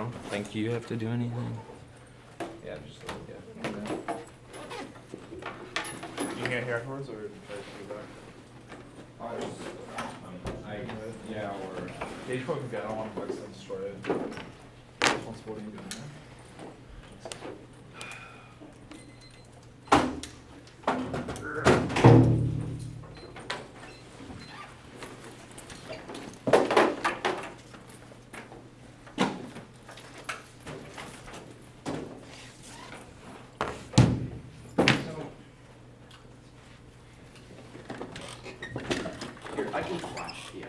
don't think you have to do anything. Yeah, just yeah. You can get here afterwards, or should I just go back? Yeah, or Yeah, you probably can get. I don't want to accidentally destroy it. Responsibility in doing that. I can flash, yeah.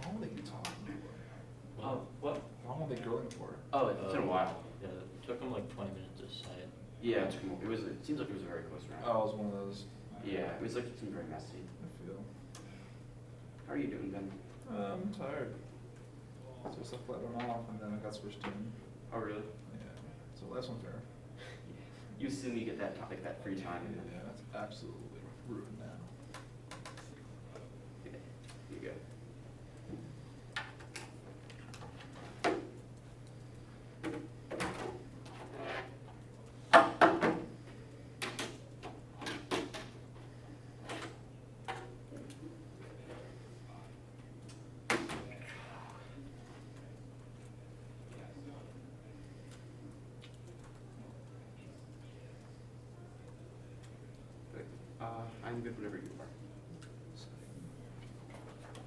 How long were they talking for? What? How long were they grilling for? Oh, it's been a while. Yeah, it took them like 20 minutes to decide. Yeah, it seems like it was a very close round. Oh, it was one of those. Yeah, it was like it seemed very messy. I feel. How are you doing, Ben? I'm tired. So stuff let went off, and then I got switched in. Oh, really? Yeah. So last one's fair. You assume you get that that free time. And then, Yeah, it's absolutely ruined now. yeah, here you go. I'm good whenever you are.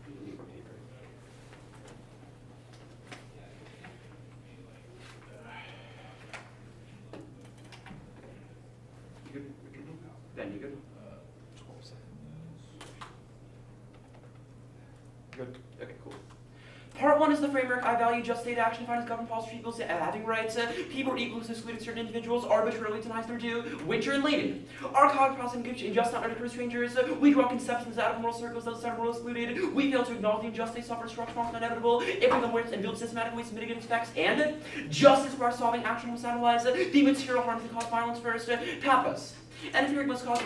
You need more paper. You good? Ben, you good? 12 seconds. Good. Okay, cool. Part 1 is the framework. I value just state action, finds government policy for people having rights. People are equal to excluding certain individuals, arbitrarily denies their due. Winter and Layden. Our cognitive process engaged in just not under strangers. We draw conceptions out of moral circles, those that are moral excluded. We fail to acknowledge the injustice suffered structural and inevitable. If we awareness and build systematic ways to mitigate its effects, and justice requires solving action must analyze the material harms that cause violence first. Papas. And if theory must cause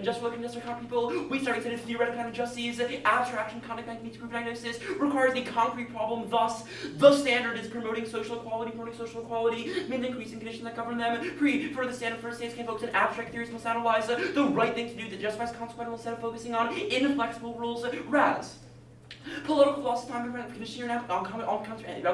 just looking just account people, we start to theoretical kind of injustices, abstraction, conduct means proof diagnosis, requires a concrete problem, thus, the standard is promoting social equality, means increasing conditions that govern them. For the standard first states can focus on abstract theories must analyze the right thing to do that justifies consequential instead of focusing on inflexible rules, raz. Political philosophy, time and conditioning on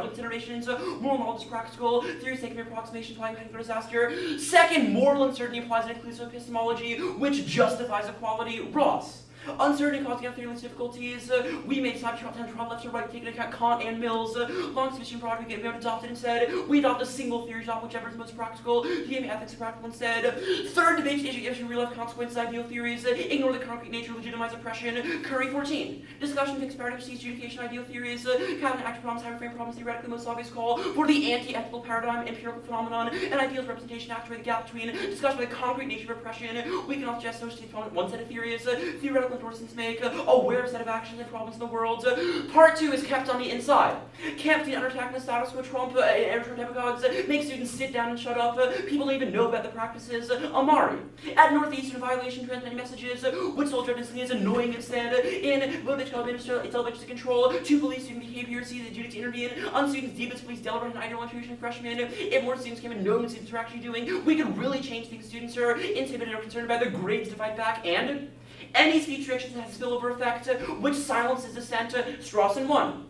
considerations, moral knowledge is practical, theories taken from approximations, applying technical disaster. Second, moral uncertainty implies an inclusive epistemology which justifies equality. Ross. Uncertainty causing theory difficulties. We may decide to travel left or right, taking into account Kant and Mill's long sufficient product we have adopted instead. We adopt a single theory, adopt whichever is most practical. The ethics are practical instead. Third, debate issue real life consequences, ideal theories. Ignore the concrete nature, legitimize oppression. Curry 14. Discussion fixed paradigm sees adjudication, ideal theories. Cabinet action problems, higher frame problems, theoretically most obvious call for the anti-ethical paradigm, empirical phenomenon, and ideals representation actuate the gap between discussion of the concrete nature of oppression. We can also suggest social one set of theories, theoretical endorsements make, aware set of actions and problems in the world. Part 2 is kept on the inside. Kept the under-attack the status quo, Trump, and demagogues, make students sit down and shut up. People don't even know about the practices. Amari. At Northeastern, violation transmitting messages, which soldier is annoying instead. In Village Administer, it's elevated to control. To police student behavior, sees the duty to intervene. On students, debates, police, deliberate, and ideal intuition freshmen. If more students came and know what students are actually doing, we could really change things. Students are intimidated or concerned about their grades to fight back, and any speech reaction has a spillover effect, which silences dissent. Strawson 1.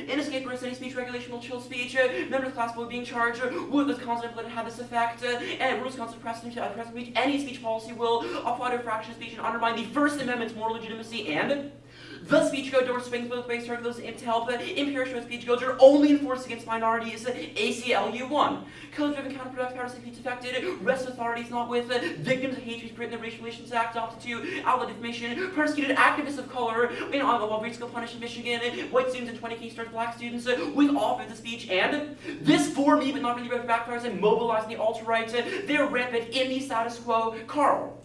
In escape risk, any speech regulation will chill speech. Members of the class will be being charged with constant and have this effect. And rules constant precedent speech. Any speech policy will apply to a fraction of speech and undermine the First Amendment's moral legitimacy. And The speech code door swings both ways, starting those to help. Imperial speech codes are only enforced against minorities. ACLU 1. Code-driven counterproductive partisan speech affected. Rest authorities not with. Victims of hate speech written in the Racial Relations Act adopted to. Outlet defamation. Persecuted activists of color. In Iowa, grade school punished in Michigan. White students in 20 cases, black students with offensive speech. And this for me, but not really backfires and mobilizing the alt-right. They're rampant in the status quo. Carl.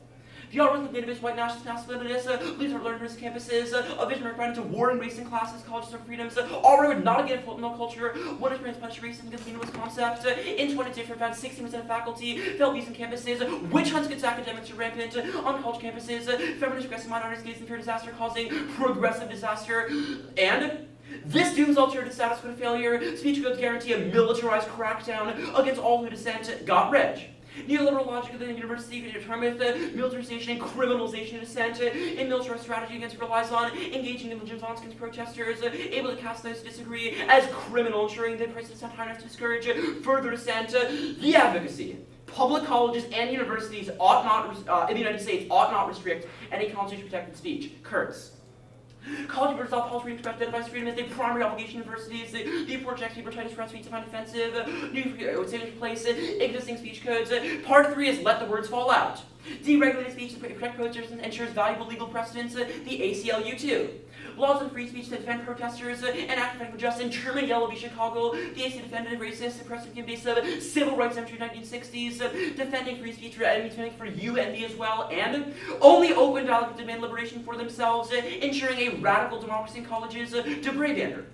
The alt-right of nativist white nationalist masculinists, leaders of learners campuses, a vision required to warring race in classes, colleges, and freedoms, already would not again political culture, one is punish racism because was concept. In 20 different events, 16% of faculty felt these in campuses, witch hunts against academics are rampant on college campuses, feminist aggressive minorities gaze in fear disaster causing progressive disaster, and this dooms alternative status quo to failure. Speech codes guarantee a militarized crackdown against all who dissent. Got reg. Neoliberal logic of the university can determine the militarization and criminalization of dissent, and militarized strategy against relies on engaging in legitimate against protesters, able to cast those who disagree as criminal, ensuring that prices dissent high enough to discourage further dissent. The advocacy. Public colleges and universities ought not, in the United States, ought not restrict any constitution-protected speech. Kurtz. College universities all policy freedom to identify freedom as a primary obligation. Universities, the report checks people try to express speech to find offensive, new replace existing speech codes. Part 3 is let the words fall out. Deregulated speech to protect protesters and ensures valuable legal precedents. The ACLU 2. Laws on free speech to defend protesters and act for justice in Truman Yellow v. Chicago. The AC defended racist, suppressive base of civil rights entry 1960s, defending free speech for enemies for you and me as well, and only open dialogue to demand liberation for themselves, ensuring a radical democracy in colleges. De Brabander.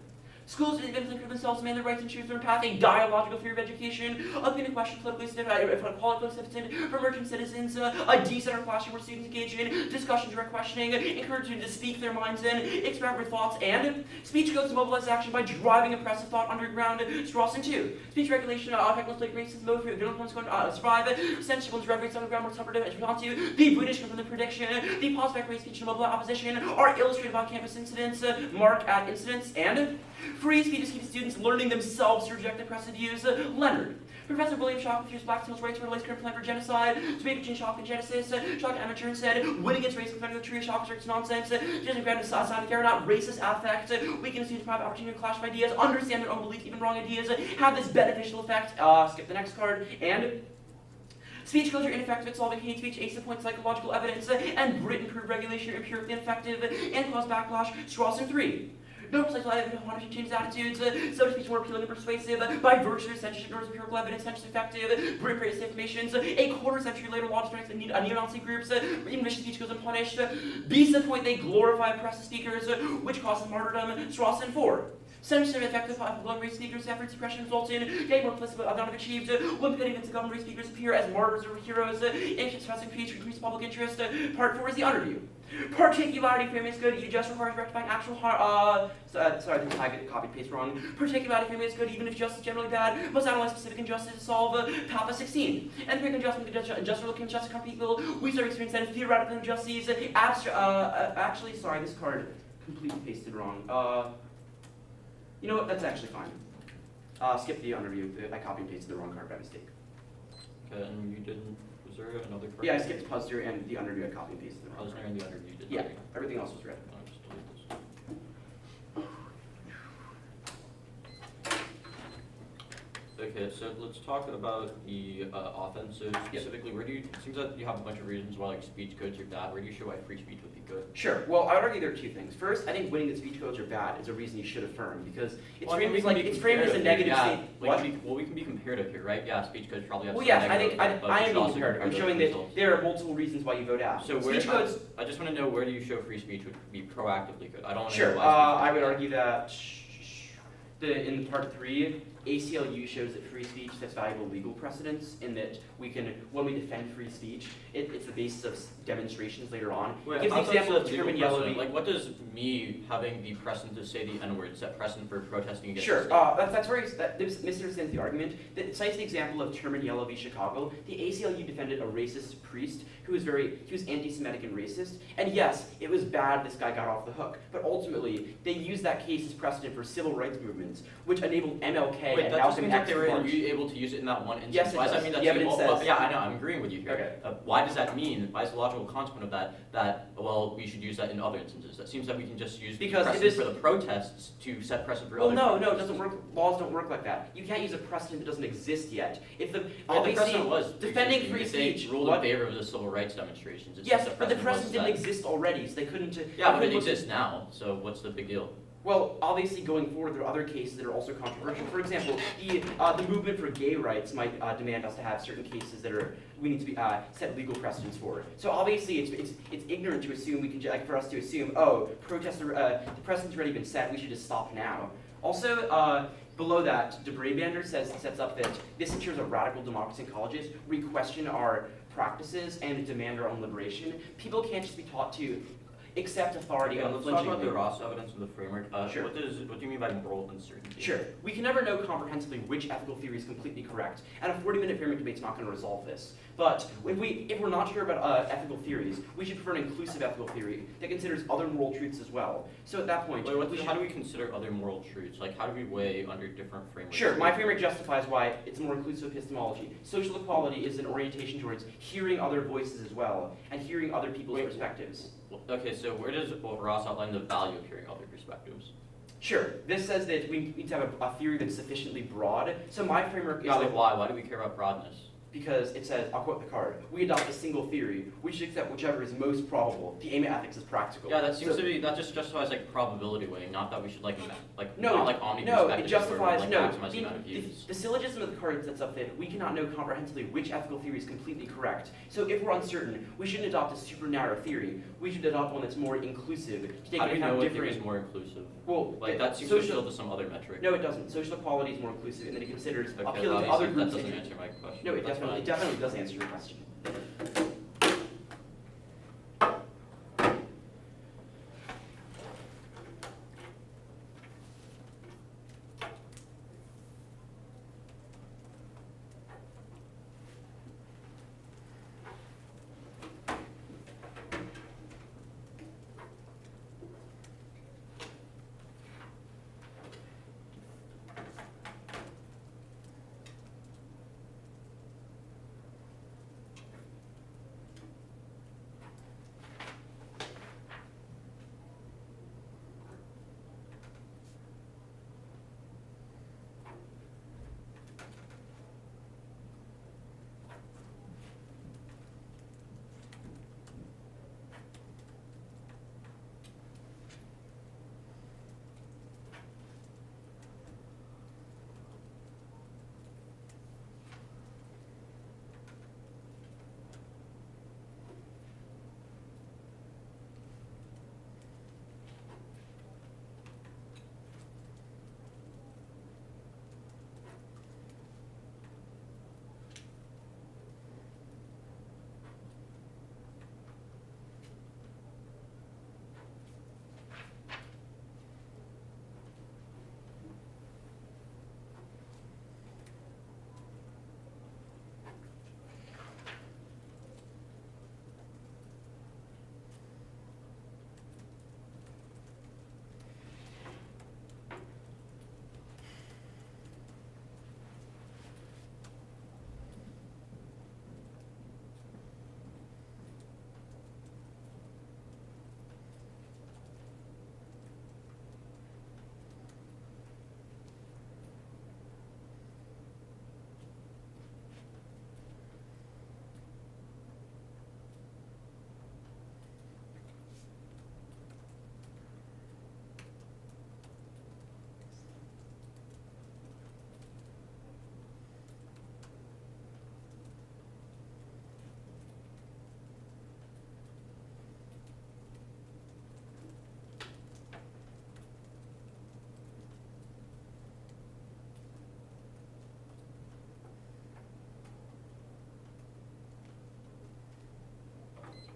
Schools individually for themselves demand their rights and choose their own path, a dialogical theory of education, opening question politically significant for emerging citizens, a decent classroom where students engage in discussion, direct questioning, encouraging them to speak their minds in, experiment with thoughts, and speech codes to mobilize action by driving oppressive thought underground. Strawson 2. Speech regulation, technical like racism, mode for villains going to survive, sensible and reverence underground, more tougher to respond to. The British come from the prediction, the prospect race speech and mobile opposition are illustrated by campus incidents, mark at incidents, and free speech keeps students learning themselves to reject oppressive views. Leonard. Professor William Schock refused black civil rights for current plan for genocide. Debate between Schock and Genesis. Schock amateur and said, winning against race defending the tree, Schock is nonsense. She doesn't grant a side of care, not racist affect. Weaken students' private opportunity to clash of ideas, understand their own beliefs, even wrong ideas, have this beneficial effect. Skip the next card. And speech codes are ineffective at solving hate speech, ACE points psychological evidence, and Britain proved regulation are empirically ineffective and cause backlash. Strawson 3. No precise evidence changes attitudes, so to speech more appealing and persuasive, by virtue of censorship, nor is empirical evidence censorship effective, Britain creates defamations, a quarter century later law strikes neo-Nazi groups, English speech goes unpunished, beats the point they glorify oppressive speakers, which causes martyrdom. Strawson 4. Censorship effective government race speakers' efforts suppression results in getting more implicit but not achieved. When pitting against the government race speakers appear as martyrs or heroes, anxious suppressing speech to increase public interest. Part 4 is the underview. Particularity framing is good, you just requires rectifying actual sorry, I copied paste wrong. Particularity framing is good, even if justice is generally bad, must analyze specific injustice to solve Papa 16. And the injustice, just looking injustice come people, we start experiencing that theoretical injustice, actually, sorry, this card completely pasted wrong. You know what, that's actually fine. Skip the underview, I copy and pasted the wrong card by mistake. Okay, and you didn't, was there another card? Yeah, I skipped Puster and the underview, I copy and pasted the I wrong was card. nearing the underview, did Yeah, everything else was red. I'll just delete this. Okay, so let's talk about the offensive specifically. Where do you, it seems that you have a bunch of reasons why like speech codes are bad. Where do you show why free speech would be good? Sure. Well, I would argue there are two things. First, I think winning that speech codes are bad is a reason you should affirm because it's framed as a negative state. Like we can be comparative here, right? Yeah, speech codes probably have. Well, some yeah, I negative, think but I we am should being also comparative. I'm compare showing those that results. there are multiple reasons why you vote out. So speech codes. I just want to know where do you show free speech would be proactively good? I don't want to Sure. know I would argue that in part 3, ACLU shows that free speech sets valuable legal precedents in that we can, when we defend free speech, it's the basis of demonstrations later on. Wait, Gives the example of Truman Yellow. Like, what does me having the precedent to say the N-word set precedent for protesting against? Sure, that's very that misunderstands the argument. That cites the example of Truman Yellow v. Chicago. The ACLU defended a racist priest who was anti-Semitic and racist. And yes, it was bad this guy got off the hook. But ultimately, they used that case as precedent for civil rights movements, which enabled MLK way. Wait, and that now just can means that X they were march. able to use it in that one instance. Yes, it Why does does. that mean that The evidence says. yeah, I know, I'm agreeing with you here. Okay. Why does that mean, why is the logical consequence of that, well, we should use that in other instances? That seems that we can just use the Because it precedent is- for the protests to set precedent for Well, other no, protests. it doesn't work. Laws don't work like that. You can't use a precedent that doesn't exist yet. If the Yeah, the obviously precedent was defending existing. free If they speech. ruled What? in favor of the civil rights demonstrations. It's Yes, just but the was precedent didn't set. exist already, so they couldn't. Yeah, but they it couldn't- exists now, so what's the big deal? Well, obviously, going forward, there are other cases that are also controversial. For example, the movement for gay rights might demand us to have certain cases that we need to be set legal precedents for. So obviously, it's ignorant to assume for us to assume, oh, the precedent's already been set, we should just stop now. Also, below that, DeBray-Bander sets up that this ensures a radical democracy in colleges. We question our practices and demand our own liberation. People can't just be taught to accept authority Yeah, let's talk unflinchingly. about the Ross evidence and the framework. Sure. What do you mean by moral uncertainty? Sure. We can never know comprehensively which ethical theory is completely correct, and a 40-minute framework debate's not going to resolve this. But if we're not sure about ethical theories, we should prefer an inclusive ethical theory that considers other moral truths as well. So at that point, Wait, how do we consider other moral truths? Like, how do we weigh under different frameworks? Sure, my framework justifies why it's a more inclusive epistemology. Social equality is an orientation towards hearing other voices as well, and hearing other people's perspectives. Okay, so where does Ross outline the value of hearing other perspectives? Sure, this says that we need to have a theory that's sufficiently broad. So my framework is Yeah, like that why? Why do we care about broadness? because it says, I'll quote the card, we adopt a single theory, we should accept whichever is most probable. The aim of ethics is practical. Yeah, that seems So- to be, that just justifies like probability weighing, not that we should like No, not like omni No, perspectives it justifies, or, no, like, maximize the amount of views. the syllogism of the card sets up that we cannot know comprehensively which ethical theory is completely correct. So if we're uncertain, we shouldn't adopt a super narrow theory. We should adopt one that's more inclusive, to take How do into you know account what theory different. is more inclusive? Well, Like that seems to appeal to some other metric. No, it doesn't. Social equality is more inclusive, and then it considers Okay, appealing to obviously other that groups. doesn't answer my question. No, it That's fine. definitely does answer your question.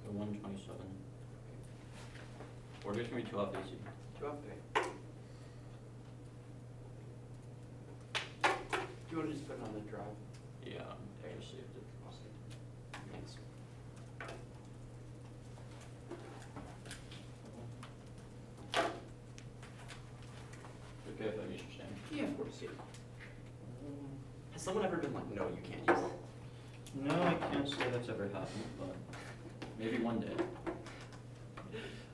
The 127. Orders can be 2 off AC. Do you want to just put it on the drive? Yeah, I just saved it. Thanks. Okay, if that means you're saying. Yeah, of course. Yeah. Has someone ever been like, no, you can't use it? No, I can't say that's ever happened, but maybe one day.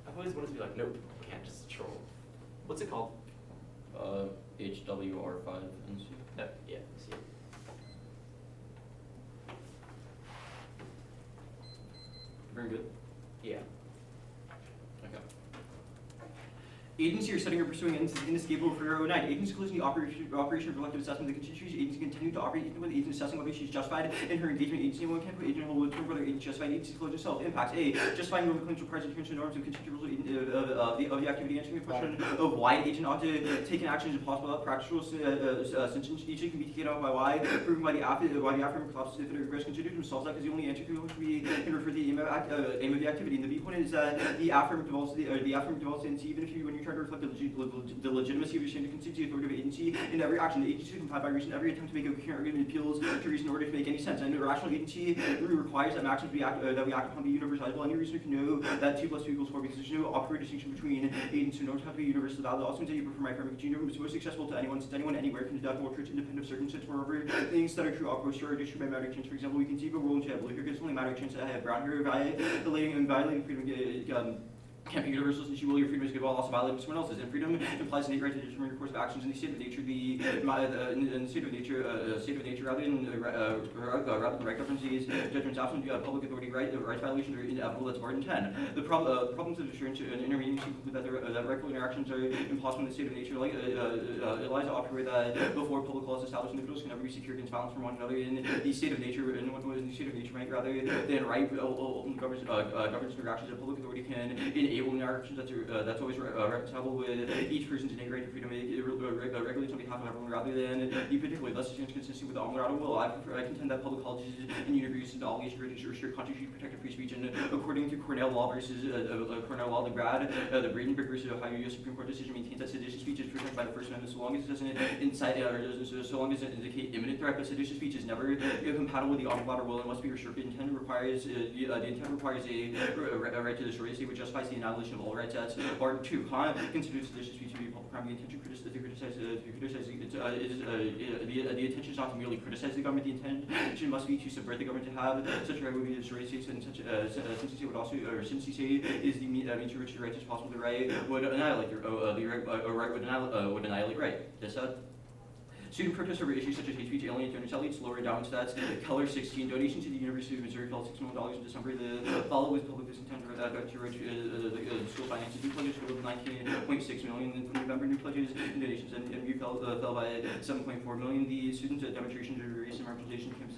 I've always wanted to be like, nope, you can't just troll. What's it called? HWR5NC. No, yeah, see. Very good. Yeah. Okay. Agency are setting or pursuing an inescapable career overnight. Agency closing the operation of elective assessment of the constituency. Agency continue to operate even with agent assessing whether she's justified in her engagement. Agency will can't put agent will determine whether agent justified. Agency close itself. Impacts. A. Justifying normal claims requires adherence to norms and constitutional rules of the activity. Answering the question of why an agent ought to take an action is impossible. Practical since each can be taken out by why, proven by the affirmative collapses if it regrets considered themselves that because the only answer to which we can refer to the aim of the activity. And the B point is that the affirmative develops and even if you when you try to reflect the legitimacy of your standard constitutes the authority of agency in every action. The agency complied by reason every attempt to make a coherent argument appeals to reason in order to make any sense. And a rational agency requires that maxims that we act upon be universalizable. Any reasoner can know that 2 + 2 = 4 because there's no operative distinction between agents who don't have to be universally valid. Also means that you prefer my affirmative continuum is most accessible to anyone since anyone anywhere can deduct more truths independent of circumstances. Moreover, things that are true opposed to are true by matter of chance. For example, we conceive a rule in tableau here because it's only matter of chance that I have brown hair violating freedom. Can't be universal since you will your freedom is good while also violating someone else's. And freedom implies innate right to determine your course of actions in the state of nature. In the state of nature rather than right governs these judgments absent public authority rights violations are inevitable. That's Barton 10. The problems of assurance and intermediate conclude that rightful interactions are impossible in the state of nature. Like Eliza operate that before public laws established individuals can never be secured against violence from one another in the state of nature. And what in the state of nature right rather than right governs interactions that public authority can enable interactions that's always reconcilable with each person's innate right to freedom. It regulates on behalf of everyone rather than the particularly less consistent with the Alvarado will. I contend that public colleges and universities have the obligation to restrict constitutionally protected free speech, and according to Cornell Law versus Cornell Law, the Bradenburg versus Ohio U.S. Supreme Court decision maintains that seditious speech is protected by the First Amendment so long as it doesn't incite so long as it indicate imminent threat. But seditious speech is never compatible with the Alvarado will and must be restricted. The intent requires a right to destroy the state, which justifies the annihilation of all rights. That's Barton 2. Considers seditious speech to be a public crime. The intention the intention is not to merely criticize the government. The intention must be to subvert the government. To have such a right would be to destroy the state, and since the state would also, or since the state is the means to which the right is possible, the right would annihilate would annihilate right. This student protests over issues such as hate speech, alien donation leads to lower endowment stats. Keller 16 donation to the University of Missouri fell $6 million in December. The follow was public discontent to the school finances. New pledges totaled $19.6 million in November. New pledges and donations and MU fell by $7.4 million. The student demonstrations of race and representation campus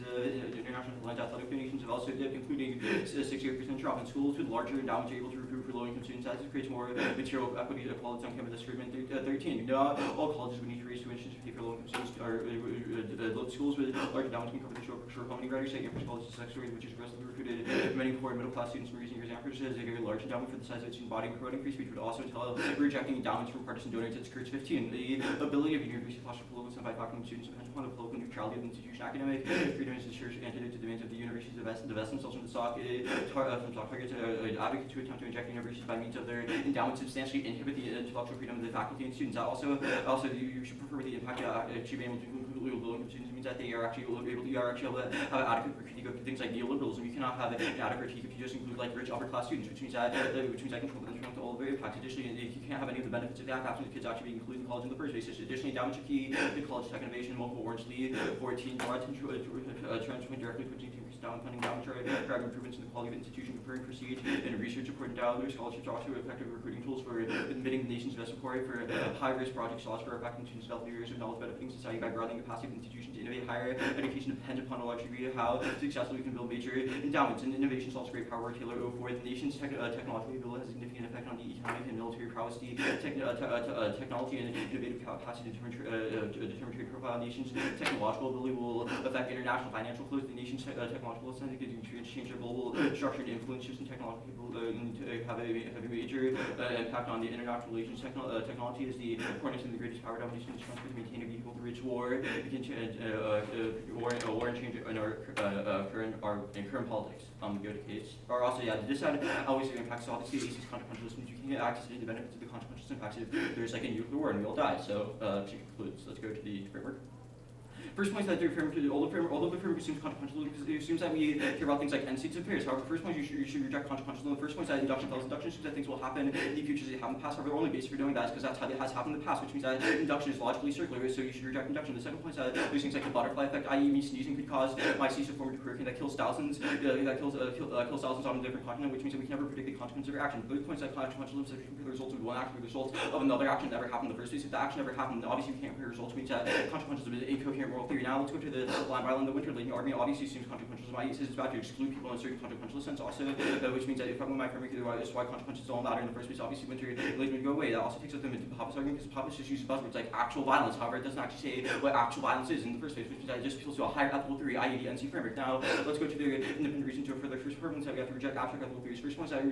international Atlanta athletic donations have also dipped, including 68% drop in schools with larger endowments are able to recruit for low-income students as it creates more material equity equality on campus. Statement 13. Not all colleges would need to raise tuition to pay for low-income students. Schools with large endowments can cover the shortcoming writers say Amherst College is secondary, which is aggressively recruited many poor and middle-class students from recent years. Amherst has a very large endowment for the size of its student body, and promoting free speech would also entail rejecting endowments from partisan donors. It's Kurtz 15. The ability of a university to foster political and by faculty and students depends upon the political neutrality of the institution. Academic freedom is ensured antidote to demands of the universities to divest themselves from the stock targets. Advocates who attempt to inject universities by means of their endowments substantially inhibit the intellectual freedom of the faculty and students. Also, you should prefer the impact achieving able to conclude low-income students means that they are actually able to have adequate critique of things like neoliberalism. You cannot have an adequate critique if you just include like rich upper-class students, which means that control to all of their impacts. Additionally, you can't have any of the benefits of that after the kids actually being included in college in the first place. Additionally, endowments are key to college tech innovation. Multiple Orange League 14 trends point directly towards increased endowment funding. Endowments drive improvements in the quality of institution, preparing for siege and research support. Endowment scholarships are also effective recruiting tools for admitting the nation's best support for high-risk projects. Scholars for affecting students develop years of knowledge benefiting society by broadening the capacity of institutions to innovate. Higher education depends upon a large degree of how successfully we can build major endowments. And innovation solves great power. Taylor 04. The nation's technological ability has a significant effect on the economic and military prowess. The technology and innovative capacity to determine trade profile. The nation's technological ability will affect international financial flows. The nation's technological ascent can change their global structure and influence shifts in technology have a major impact on the international relations. Technology is the cornerstone of the greatest power domination and strength to maintain a vehicle to reach war and change in our current politics. Go to case. Or also, yeah, this had always impacts. So obviously, these consequences means you can get access to the benefits of the consequences impacts if there's like a nuclear war and we all die. So, to conclude, so let's go to the framework. First point is that although the framework assumes consequentialism, because it assumes that we care about things like end states of pairs. However, first point you should reject consequentialism. The first point is that induction assumes that things will happen in the future as they have in the past. However, the only basis for doing that is because that's how it has happened in the past, which means that induction is logically circular, so you should reject induction. The second point is that there's things like the butterfly effect, i.e. me sneezing could cause mycelia form a hurricane that kills thousands, kills thousands on a different continent, which means that we can never predict the consequences of our action. The third point is that consequentialism is the results of one action with the results of another action that never happened in the first place. If the action never happened, obviously we can't compare results, which means that consequentialism is an incoherent moral theory. Now let's go to the line by line. The winter latent argument obviously assumes consequentialism, i.e. it says it's about to exclude people in a certain consequentialist sense also, which means that if I'm with my framework, is why consequences don't matter in the first place. Obviously winter latent would go away. That also takes us to Popper's argument, because Popper just uses buzzwords like actual violence. However, it doesn't actually say what actual violence is in the first place, which means that it just appeals to a higher ethical theory, i.e. the NC framework. Now let's go to the independent reason to further first purpose that we have to reject abstract ethical theories. First point is that the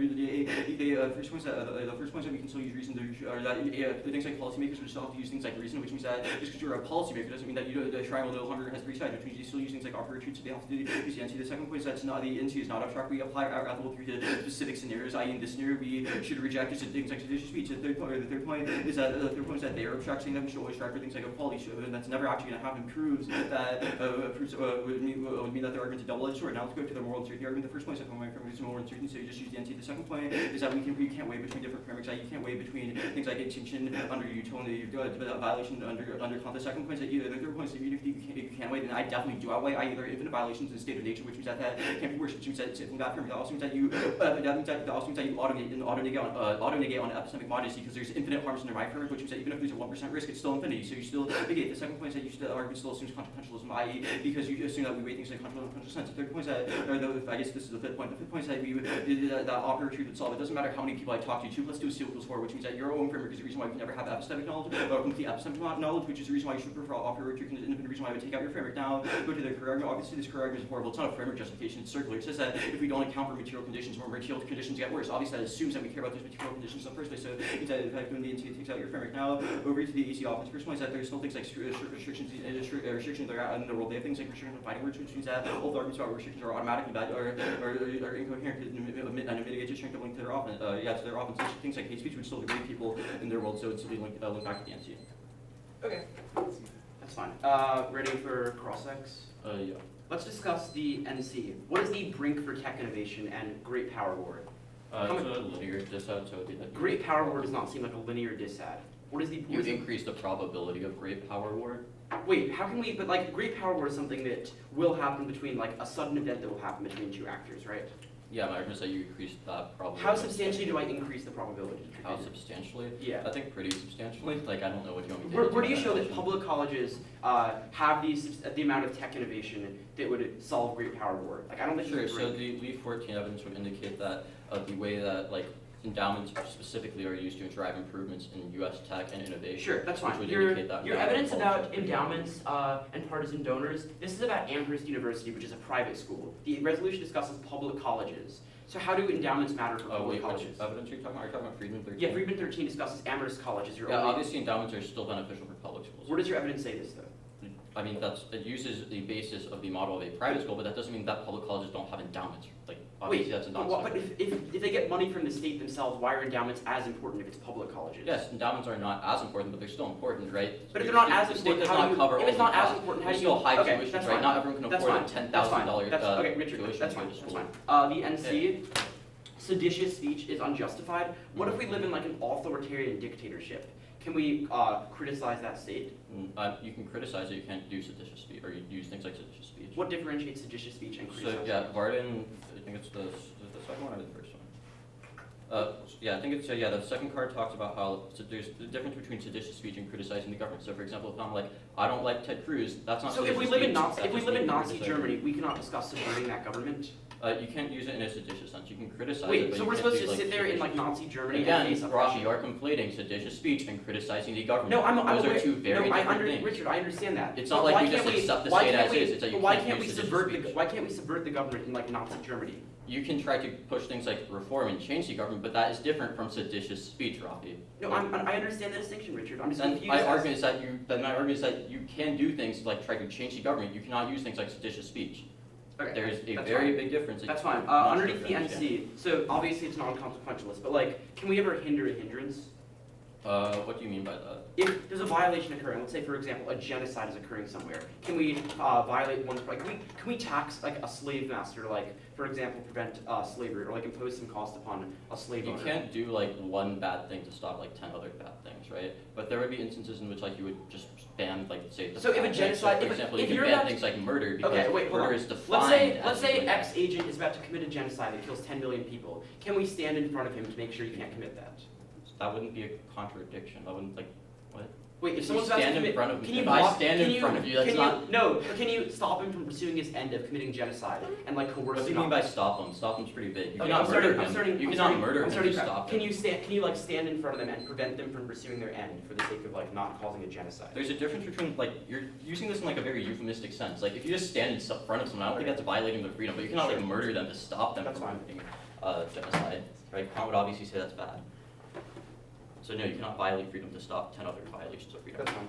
first point is that we can still use reason to, or that things like policymakers would still have to use things like reason, which means that just because you're a policymaker doesn't mean that the triangle no longer has 3 sides, which means you still use things like arbitrary truths, so they have to use the NC. The second point is that the NC is not abstract. We apply our ethical theory to specific scenarios, i.e. in this scenario we should reject just things like seditious speech. The third point is that they are abstract, saying that we should always strive for things like equality, and that's never actually going to happen. Proves that would mean that their argument's a double-edged sword. Now let's go to the moral uncertainty argument. The first point is that my framework is moral uncertainty, so you just use the NC. The second point is that we can't weigh between different frameworks. You can't weigh between things like extinction under utility, violation under content. The second point is that the third point is that even if you can't weigh, then I definitely do outweigh either infinite violations in the state of nature, which means that can't be worse, which means that it's from that framework. That also means that you auto-negate on epistemic modesty, because there's infinite harms under my framework, which means that even if there's a 1% risk, it's still infinity, so you still negate. The second point is that the argument still assumes consequentialism, i.e. because you assume that we weigh things like consequential sense. The third point is that, I guess this is the fifth point. The fifth point is that operator truth would solve. It doesn't matter how many people I talk to. 2 + 2 is 4, which means that your own framework is the reason why we can never have epistemic knowledge or complete epistemic knowledge, which is the reason why you should prefer operator truth, and the independent reason why I would take out your framework. Now go to the career argument. Obviously, this career argument is horrible. It's not a framework justification. It's circular. It says that if we don't account for material conditions, or material conditions get worse. Obviously, that assumes that we care about those material conditions in the first place. So it's that if I do the NC, it takes out your framework. Now over to the AC office. First point is that there's still things like restrictions that are out in the world. They have things like restrictions on fighting words, which means that all the arguments about restrictions are automatically bad or incoherent and mitigate just strength of link to their offense. To their offense. Things like hate speech would still degrade people in their world, so it's linked back to the NC. Okay, that's fine. Ready for cross-ex? Yeah. Let's discuss the NC. What is the brink for tech innovation and great power war? It's a linear disad, so it'd be like Great power war does not seem like a linear disad. What is the? You would increase the probability of great power war. Wait, how can we? But like, great power war is something that will happen between like a sudden event that will happen between 2 actors, right? Yeah, my argument is that you increase that probability. How substantially do I increase the probability? How substantially? Yeah. I think pretty substantially. Like, I don't know what you want me to Where do you show that public colleges have the amount of tech innovation that would solve great power war? Like, I don't think. Sure. So the Leaf 14 evidence would indicate that the way that like endowments specifically are used to drive improvements in U.S. tech and innovation. Sure, that's fine. Which would Your indicate that evidence about endowments and partisan donors, this is about Amherst University, which is a private school. The resolution discusses public colleges. So how do endowments matter for public colleges? Which evidence are you talking about? Are you talking about Friedman 13? Yeah, Friedman 13 discusses Amherst colleges. Obviously endowments are still beneficial for public schools. Where does your evidence say this, though? I mean, it uses the basis of the model of a private school, but that doesn't mean that public colleges don't have endowments. Like, obviously that's a but if they get money from the state themselves, why are endowments as important if it's public colleges? Yes, endowments are not as important, but they're still important, right? But if they're not as the state important, does not cover if it's not as important, how do you? Still high Okay, tuition, that's right? fine. Not everyone can afford a $10,000 Okay, Richard, tuition that's to fine. go to That's school. fine. The NC. Seditious speech is unjustified. What if we live in like an authoritarian dictatorship? Can we criticize that state? You can criticize it, you can't do seditious speech, or you use things like seditious speech. What differentiates seditious speech and criticism? So, yeah, Varden, I think it's the second one or the first one? Yeah, I think it's, the second card talks about how there's the difference between seditious speech and criticizing the government. So, for example, if I'm like, I don't like Ted Cruz, that's not so seditious if we live in speech. Nazi Germany, we cannot discuss subverting that government? You can't use it in a seditious sense. You can criticize it, Wait, but so you we're can't supposed do, to like, sit there in like Nazi Germany Again, and face Rafi, oppression? you are conflating seditious speech and criticizing the government. No, I'm Those aware. are two very different things. Richard, I understand that. It's not like you just accept the state as is. It's that you can't use seditious speech. Why can't we subvert the government in like Nazi Germany? You can try to push things like reform and change the government, but that is different from seditious speech, Rafi. No, I understand the distinction, Richard. I'm just And confused. my argument is that you can do things like try to change the government. You cannot use things like seditious speech. Okay, There's a that's very fine. big difference. That's fine. Not Underneath the different, NC, so obviously it's non-consequentialist, but like, can we ever hinder a hindrance? What do you mean by that? If there's a violation occurring, let's say for example a genocide is occurring somewhere, can we violate one? Like, can we tax like a slave master, like for example prevent slavery, or like impose some cost upon a slave You owner? can't do like one bad thing to stop like 10 other bad things, right? But there would be instances in which like you would just ban like say the So if a bad things. genocide- for if- example, if you you're can ban about things like murder because Okay, wait, hold murder on. is defined. Let's as say doing X agent is about to commit a genocide that kills 10 million people. Can we stand in front of him to make sure you can't commit that? That wouldn't be a contradiction. That wouldn't like what? Wait, if If you someone's about to stand in commit, front of me, can you if I block- stand can in front of you, that's can not- No, but can you stop him from pursuing his end of committing genocide and like coerce What do him? you mean out? by stop him? Stop him's pretty big. You Okay, cannot I'm starting. murder I'm him. starting. You I'm cannot starting- murder I'm him starting to crap. stop Can him. you stand? Can you like stand in front of them and prevent them from pursuing their end for the sake of like not causing a genocide? There's a difference between like you're using this in like a very euphemistic sense. Like if you just stand in front of someone, I don't think that's violating their freedom. But you cannot like murder them to stop them That's from fine. committing genocide. Right? Kant would obviously say that's bad. So no, you cannot violate freedom to stop 10 other violations of freedom. That's fine.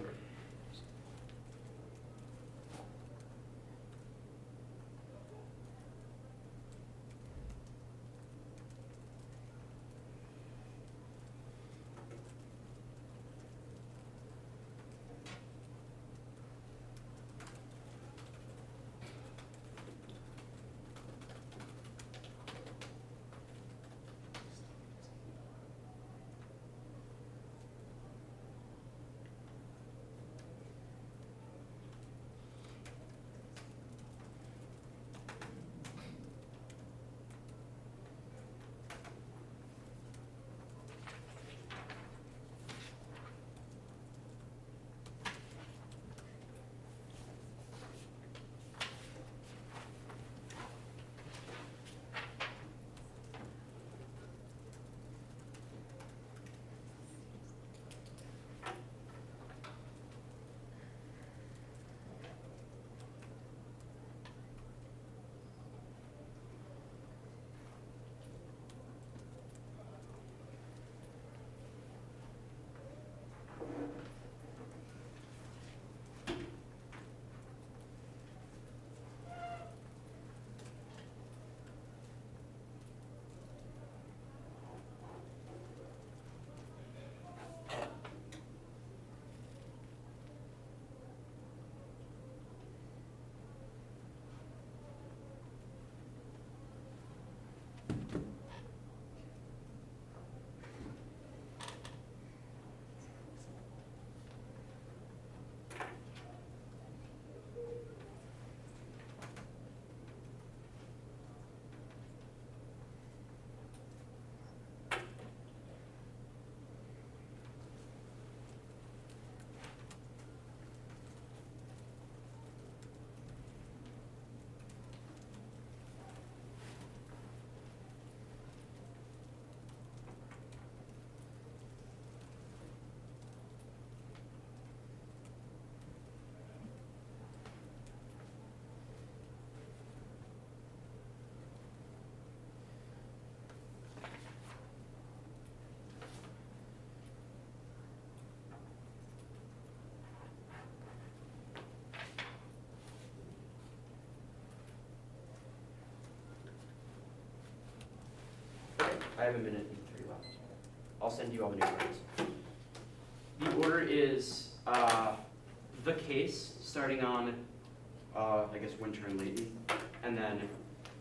I have a minute and 3 left. I'll send you all the new words. The order is the case, starting on, I guess, Winter and Leighton, and then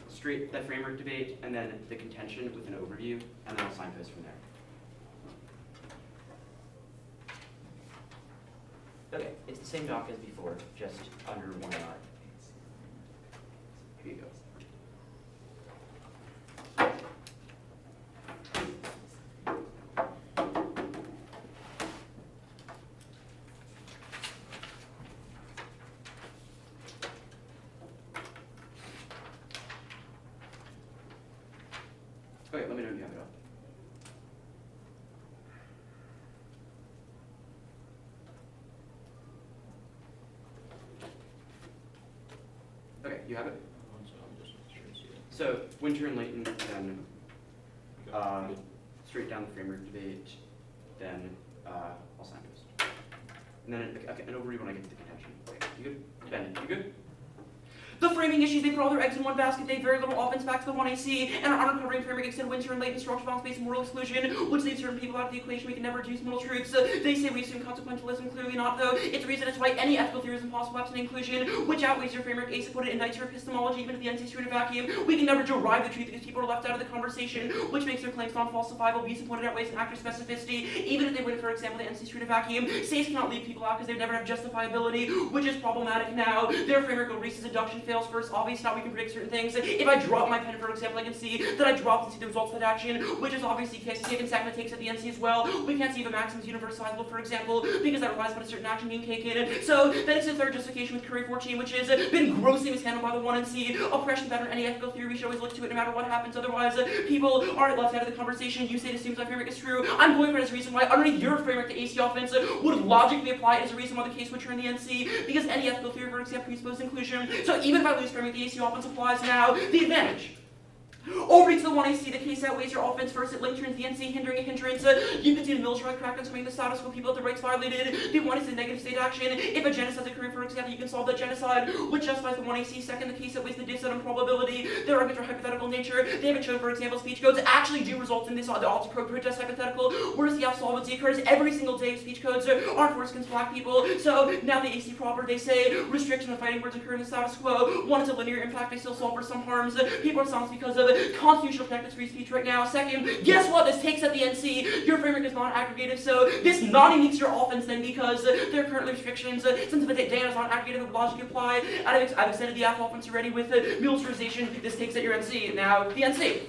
straight the framework debate, and then the contention with an overview, and then I'll signpost from there. Okay, it's the same doc as before, just under 1 NR. Here you go. Okay, let me know if you have it up. Okay, you have it? So, Winter and Leighton, then straight down the framework debate, then I'll sign this. And then an overview when I get to the contention. Okay, you good? Ben, you good? The framing issues, they put all their eggs in one basket, they have very little offense back to the 1AC, and our uncovering framework extend winter and latent structural balance based moral exclusion, which leaves certain people out of the equation. We can never reduce moral truths. They say we assume consequentialism, clearly not though. It's a reason as to why any ethical theory is impossible absent inclusion, which outweighs your framework. Ace put it indicts your epistemology, even if the NC is true in a vacuum. We can never derive the truth because people are left out of the conversation, which makes their claims non-falsifiable. Visa pointed out ways and actor specificity, even if they would, for example, the NC is true in a vacuum. States cannot leave people out because they would never have justifiability, which is problematic now. Their framework will Reese's induction fails first. Obvious now we can predict certain things. If I drop my pen, for example, I can see that I dropped and see the results of that action, which is obviously given second takes at the NC as well. We can't see if a maxim is universalizable, for example, because that relies on a certain action being taken. So that is the third justification with Curry 14, which has been grossly mishandled by the 1NC. Oppression pattern, any ethical theory, we should always look to it no matter what happens. Otherwise, people are left out of the conversation. You say it assumes my framework is true. I'm going for it as a reason why underneath your framework, the AC offense would logically apply as a reason why the case would turn the NC, because any ethical theory, for example, presupposes inclusion. So even if I lose framework, the AC offense applies now. The advantage. Over to the 1AC, the case outweighs your offense first. It link turns the NC, hindering a hindrance. You can see the military crackdowns coming the status quo, people have their rights violated. The 1 is a negative state action. If a genocide occurs, for example, you can solve that genocide, which justifies the 1AC. Second, the case outweighs the dissonant probability. Their arguments are hypothetical nature. They haven't shown, for example, speech codes actually do result in this, the odds protest hypothetical, whereas the absolvency occurs every single day. Speech codes are enforced against black people. So now the AC proper, they say restriction of fighting words occur in the status quo. One is a linear impact, they still solve for some harms. People are silenced because of constitutional protected free speech right now. Second, guess what? This takes at the NC. Your framework is non-aggregative, so this non-uniques your offense then because there are currently restrictions. Since the data is non-aggregative, it would logically apply. I've extended the AF offense already with militarization. This takes at your NC. Now, the NC.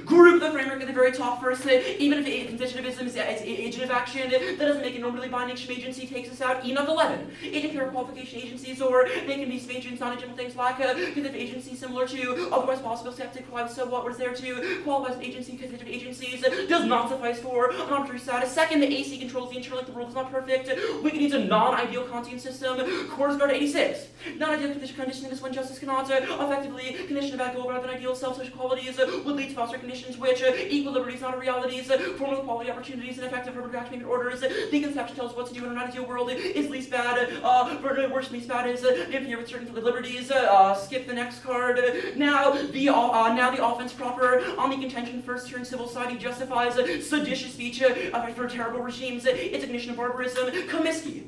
Group the framework at the very top first. Even if constitutivism is agent of action, that doesn't make it normally binding. Agency takes us out. E not 11. Agent care qualification agencies, or they can be agents, non-agent things like constitutive agency similar to otherwise possible skeptic. So what was there to qualify as an agency? Constitutive agencies does not suffice for an arbitrary status. Second, the AC controls the internal. The world is not perfect. We can use a non-ideal Kantian system. Korsgaard 86. Non-ideal conditioning this when justice cannot effectively condition about goal rather than ideal self-social qualities would lead to foster conditions which equal liberties, not realities, formal equality opportunities, and effective urban reaction orders. The conception tells us what to do in an ideal world is least bad. Worst least bad is interfere with certain liberties. Skip the next card. Now the offense proper on the contention first turn civil society justifies seditious speech for terrible regimes. It's ignition of barbarism. Comiskey.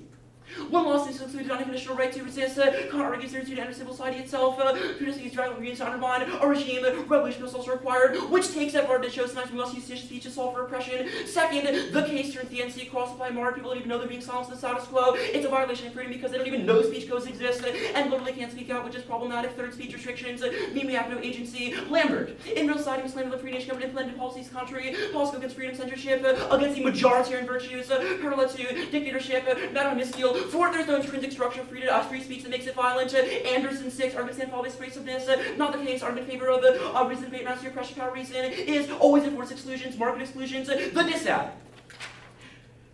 One law is included unconditional right to resist. Kant argues there's due to enter civil society itself. Criticism is driving to undermine a regime. Revolution is also required, which takes that part that shows sometimes we must use seditious speech to solve for oppression. Second, the case turns the NC cross-apply more. People don't even know they're being silenced in the status quo. It's a violation of freedom because they don't even know speech codes exist and literally can't speak out, which is problematic. Third, speech restrictions mean we have no agency. Lambert. In real society, slander the free nation government implemented policies contrary, policy against freedom, censorship, against the majoritarian virtues, parallel to dictatorship, Madame Miskiel. Fourth, there's no intrinsic structure of free speech that makes it violent. Anderson 6, argument stand for always persuasiveness. Not the case. Argument in favor of the reason debate master pressure power reason is always enforce exclusions, market exclusions. The dissad.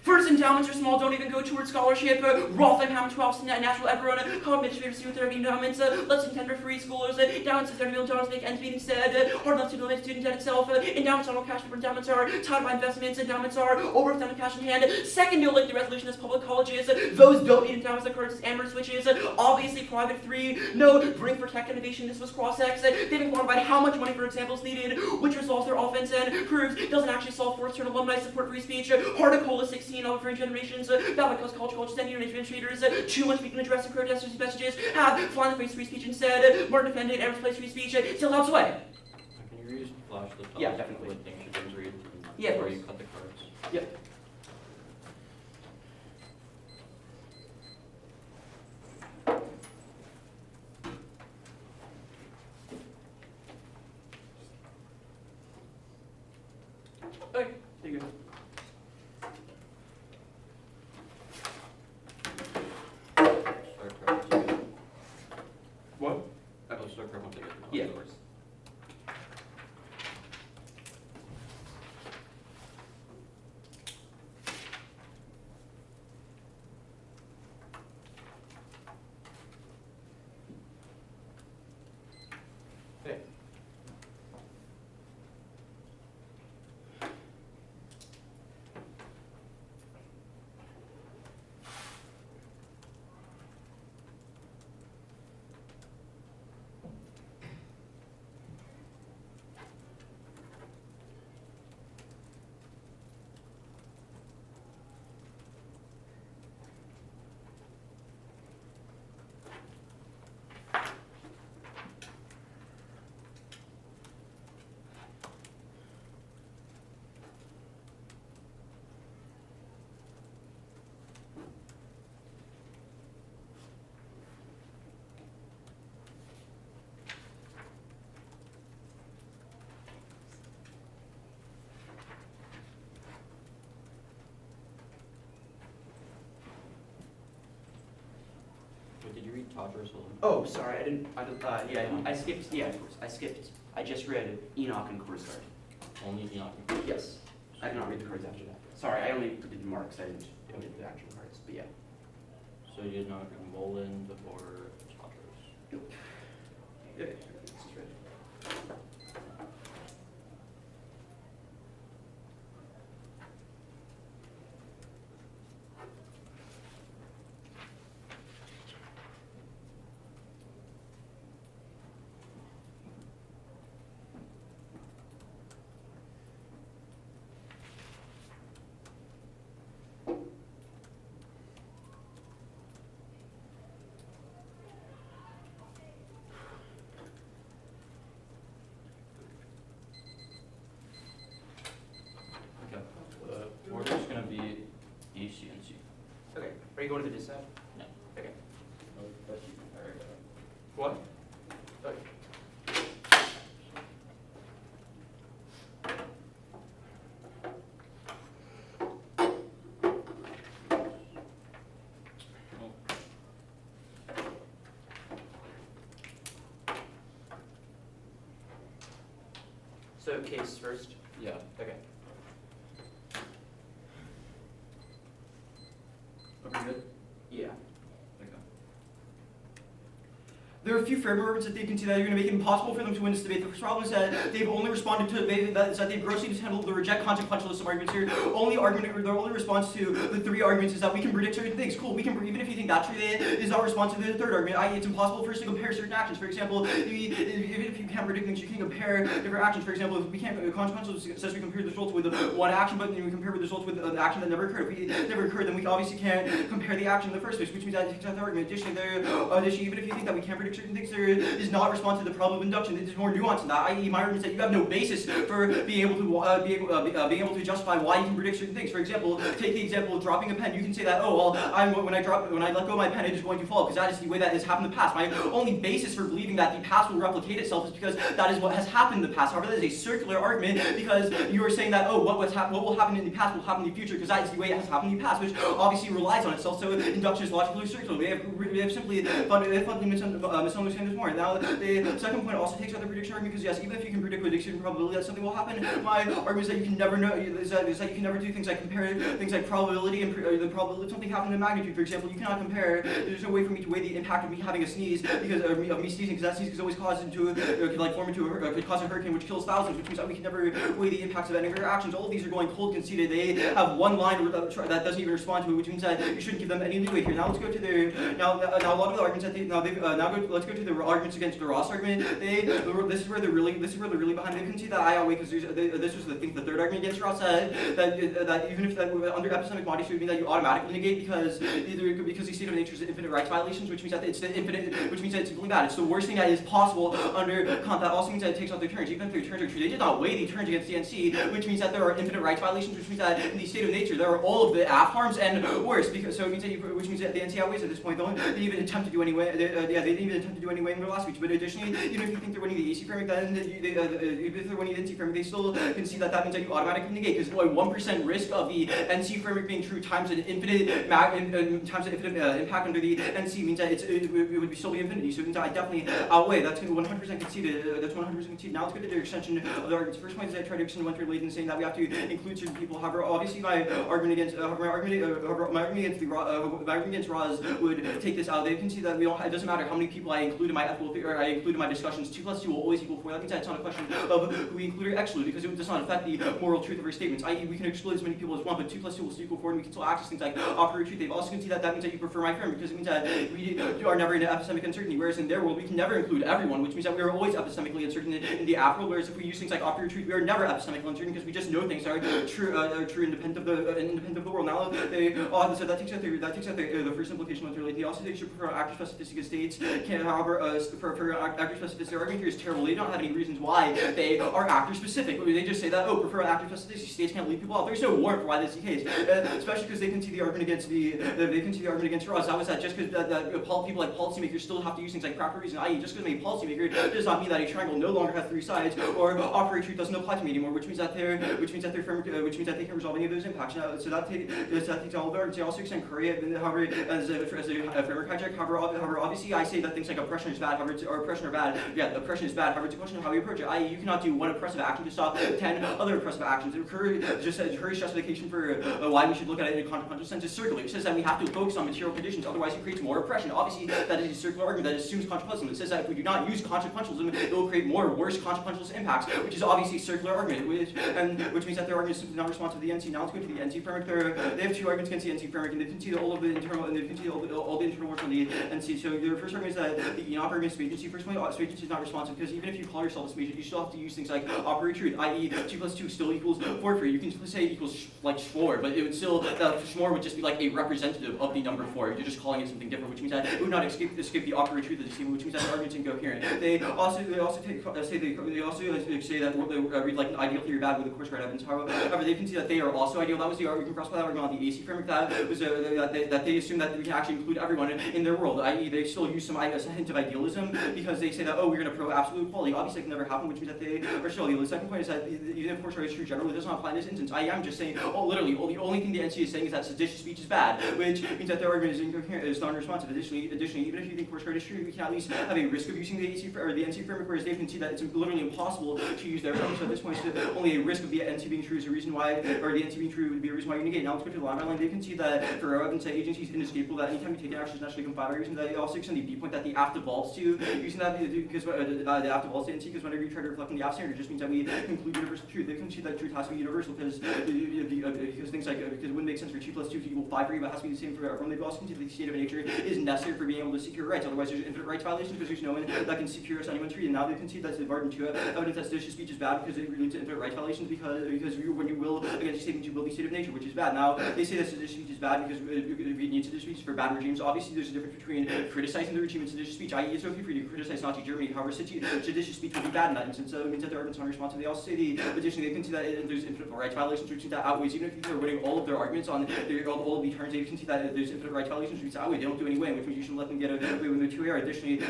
First, endowments are small, don't even go towards scholarship. Rothheim, 12, natural everyone, college administrators, student therapy endowments, let's contend for free schoolers, endowments of $30 million make ends meet instead, hard enough to limit student debt itself, endowments are all cash, endowments are tied by investments, endowments are overwhelmed cash in hand. Second, you'll link the resolution as public colleges, those don't need endowments that occurs as Amber switches, obviously private 3, no, bring protect innovation, this was cross-X, they haven't quantified how much money, for example, is needed, which resolves their offense and proves doesn't actually solve for certain alumni support free speech, Hardicola 16, all for generations, that because college standing administrators, too much we can address the protesters' messages, have flying the face free speech instead, Martin defended, Amber's place free speech, still out sway. Can you flash the top? Yeah, definitely. What things you can read Yeah, before you cut the cards? Yep. Okay, there you go. Start card once you get it. What? Oh, start card once you get it. Yeah, of course. So did you read Tadros? Oh, sorry, I skipped, yeah, of course, I skipped. I just read Enoch and Korsgaard. Only Enoch. Yes, I did not read the cards after that. Sorry, I only did the marks, I didn't read the actual cards, but yeah. So you did not read Moland or Tadros? Nope. Yeah, this is right. Okay. Order is going to be A, C, and C. Okay, are you going to the dissent? No. Okay. Best you compare it. What? Okay. So case first? Yeah. Okay. Okay, good. Yeah. Okay. There are a few framework arguments that they can see that are going to make it impossible for them to win this debate. The first problem is that they've only responded to that they've grossly mishandled the reject consequentialism arguments here. Their only response to the three arguments is that we can predict certain things. Cool, we can, even if you think that's true, it is not responsive to the third argument, i.e. it's impossible for us to compare certain actions. For example, if you can't predict things, you can compare different actions. For example, if we can't, consequentialism says we compare the results with one action, but then we compare the results with an action that never occurred. If it never occurred, then we obviously can't compare the action in the first place, which means that it takes out the argument. Additionally, even if you think that we can't predict certain things, there is not responsive to the problem of induction. It is more nuanced than that. I.e., my argument is that you have no basis for being able to justify why you can predict certain things. For example, take the example of dropping a pen. You can say that, oh well, when I let go of my pen, it is going to fall because that is the way that has happened in the past. My only basis for believing that the past will replicate itself is because that is what has happened in the past. However, that is a circular argument because you are saying that, oh, what will happen in the past will happen in the future because that is the way it has happened in the past, which obviously relies on itself. So induction is logically circular. We have simply fundamentally misunderstood this more. Now, the second point also takes out the prediction argument because yes, even if you can predict with a certain probability that something will happen, my argument is that you can never know is that you can never do things like compare things like probability and the probability of something happening in magnitude. For example, you cannot compare. There's no way for me to weigh the impact of me having a sneeze because of me sneezing because that sneeze is always caused into could cause a hurricane which kills thousands, which means that we can never weigh the impacts of any of our actions. All of these are going cold conceded. They have one line that doesn't even respond to it, which means that you shouldn't give them any leeway here. Now let's go to their now a lot of the arguments that let's go to the arguments against the Ross argument. This is where they're really behind. They couldn't see that I outweigh because this was the third argument against Ross said that even if under epistemic modesty would mean that you automatically negate because the state of nature is infinite rights violations, which means that it's really bad. It's the worst thing that is possible under Kant. That also means that it takes out their terms. Even if their terms are true, they did not weigh the terms against the NC, which means that there are infinite rights violations, which means that in the state of nature there are all of the AF harms and worse. So it means that which means that the NC outweighs at this point. They didn't even attempt to do anyway. They didn't even attempt to do anyway in their last speech. But additionally, even if you think they're winning the AC framework, then if they're winning the NC framework, they still can see that means that you automatically negate because 1% risk of the NC framework being true times an infinite impact under the NC means that it would be solely infinity. So it means that I definitely outweigh. That's 100% conceded. That's 100% conceded. Now let's go to the extension of the arguments. First point is that I tried to extend one-third late in saying that we have to include certain people. However, obviously my argument against Roz would take this out. They can see that it doesn't matter how many people I include in my ethical theory, or I include in my discussions. 2 + 2 will always equal 4. That means that it's not a question of who we include or exclude because it does not affect the moral truth of our statements. I.e., we can exclude as many people as one, but 2 + 2 will still equal 4, and we can still access things like operative truth. They've also can see that means that you prefer my framework because it means that we are never in epistemic uncertainty, whereas in their world we can never include everyone, which means that we are always epistemically uncertain in the AF world, whereas if we use things like operative truth, we are never epistemically uncertain because we just know things are true independent of the world. Now so that takes out the first implication of their latency. Also, they should prefer active specificity states however, for actor specificity, their argument here is terrible. They don't have any reasons why they are actor specific. They just say that, oh, prefer actor specificity, states can't leave people out. There's no warrant for why this is the case, especially because they can see the argument against Ross. That was that just because people like policymakers still have to use things like proper reason, i.e. just because I'm a policymaker does not mean that a triangle no longer has 3 sides, or operate truth doesn't apply to me anymore, which means that they can resolve any of those impacts. So that takes all of our. They also extend Korea, however, as a framework hijack. However, obviously, I say that things like oppression is bad, however, or oppression are bad. Yeah, oppression is bad. However, it's a question of how we approach it. I.e., you cannot do one oppressive action to stop 10 other oppressive actions. Curry's justification for why we should look at it in a consequential sense is circular. It says that we have to focus on material conditions, otherwise it creates more oppression. Obviously, that is a circular argument that assumes consequentialism. It says that if we do not use consequentialism, it will create more worse consequentialist impacts, which is obviously a circular argument, which means that their argument is simply not responsive to the NC. Now let's go to the NC framework. They have 2 arguments against the NC framework, and they can see all of the internal work on the NC. So their first argument is that the inoperant space agency. First point, space agency is not responsive because even if you call yourself a space agency, you still have to use things like operate truth, i.e. 2 + 2 still equals 4 for you. You can say it equals like schmore, but it would still schmore would just be like a representative of the number 4. You're just calling it something different, which means that it would not escape the operate truth of the schema, which means that the argument's incoherent. They also say that read like an ideal theory bad with the course right evidence. However, they can see that they are also ideal. That was the argument. You can cross by that argument on the AC framework. That was that they assume that we can actually include everyone in their world. I.e., they still use some hint of idealism because they say that, oh, we're going to pro absolute equality. Obviously, it can never happen, which means that they are still ideal. The second point is that even if course right is true generally, it does not apply in this instance. I'm just saying, literally, the only thing the NC is saying is that seditious speech is bad, which means that their argument is incoherent, is non-responsive. Additionally, even if you think course right is true, we can at least have a risk of using the AC or the NC framework, whereas they can see that it's literally impossible to use their framework. So at this point, only a risk of the NC being true is a reason why, or the NC being true would be a reason why you negate. Now let's go to the line. They can see that for evidence that agency is inescapable, that anytime you take an action is naturally complied by reason. That they also extend the B point that the app devolves to, using that because the app devolves to NC, because whenever you try to reflect on the app standard, it just means that we conclude universal truth. They can see that truth has to be universal because things like because it wouldn't make sense for 2 + 2 to equal 5 for you, but it has to be the same for everyone. They also can see that the state of nature is necessary for being able to secure rights. Otherwise, there's infinite rights violations because there's no one that can secure us anyone's freedom. Now they can see that the Varden 2 evidence that seditious speech is bad because it leads to infinite rights violations because when you will against a statement, you will the state of nature, which is bad. Now they say that seditious speech is bad because we need seditious speech for bad regimes. Obviously, there's a difference between criticizing the regime and seditious speech. I.e., it's okay for you to criticize Nazi Germany. However, seditious speech would be bad in that instance. So it means that their arguments are unresponsive. They also say additionally, they can see that there's infinite rights violations, which means that outweighs, even if they're winning all of their arguments on all of the terms, they can see that there's infinite rights violations, which outweigh. They don't do any way, which means you should let them get away with the 2 AR. Additionally,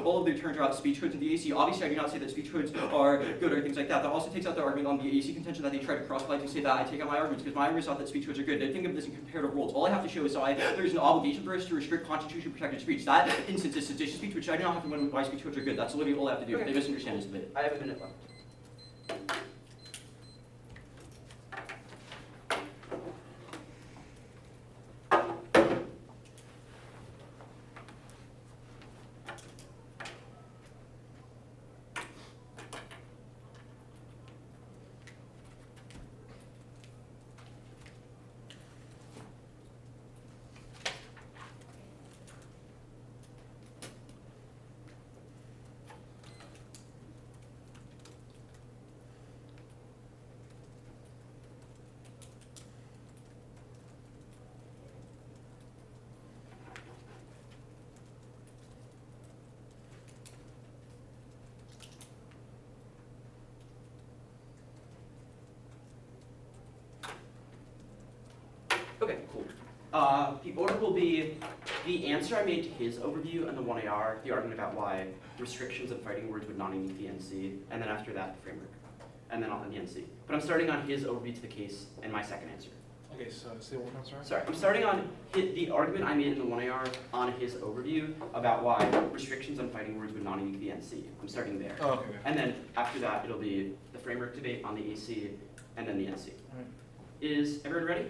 all of their terms are about speech codes in the AC. Obviously, I do not say that speech codes are good or things like that. That also takes out the argument on the AC contention that they try to cross-apply to say that I take out my arguments because my arguments thought that speech codes are good. They think of this in comparative roles. All I have to show is there's an obligation for us to restrict constitution-protected speech. That instance is seditious speech, which I do not have to win why speech codes are good. That's literally all I have to do. Okay. They misunderstand this debate. I have a minute left. Okay, cool. The order will be the answer I made to his overview and the 1AR, the argument about why restrictions of fighting words would not unique the NC, and then after that, the framework, and then on the NC. But I'm starting on his overview to the case and my second answer. Okay, so say one more time, sorry. Sorry, I'm starting on the argument I made in the 1AR on his overview about why restrictions on fighting words would not unique the NC. I'm starting there. Oh, okay. And then after that, it'll be the framework debate on the AC, and then the NC. Alright. Is everyone ready?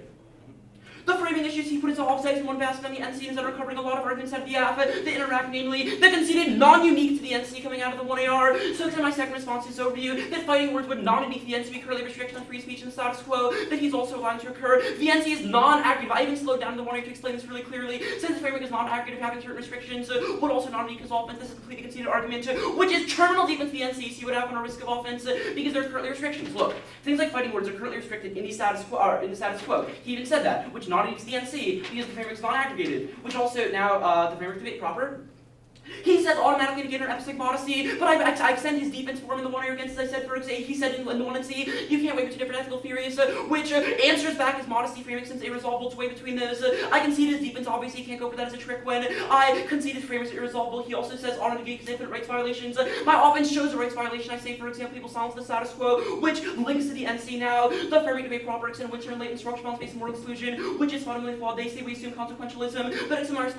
The framing issues he put into all sides in one basket on the NC is that are covering a lot of arguments out of the AFA, the interact, namely, the conceded non-unique to the NC coming out of the 1AR. So to my second response to his overview, that fighting words would not unique the NC be currently restriction on free speech in the status quo, that he's also allowing to occur. The NC is non-aggregative. I even slowed down the 1AR to explain this really clearly. Since the framework is non-aggregative, having certain restrictions would also not unique his offense. This is a completely conceded argument, which is terminal deep into the NC, so you would have on a risk of offense because there are currently restrictions. Look, things like fighting words are currently restricted in the status quo. He even said that, which not unique to the NC, because the framework is non-aggregated, which also now the framework debate proper. He says automatically negator epistemic modesty, but I extend his defense for him in the one here against, as I said, for example, he said in the 1 and C, you can't weigh between different ethical theories, which answers back his modesty framing since irresolvable to weigh between those. I concede his defense, obviously he can't go for that as a trick when I concede his framing is irresolvable. He also says auto negates infinite rights violations. My offense shows a rights violation. I say, for example, people silence the status quo, which links to the NC now. The framing to be proper extend winter and latent structure response based on moral exclusion, which is fundamentally flawed. They say we assume consequentialism, but it's in my response.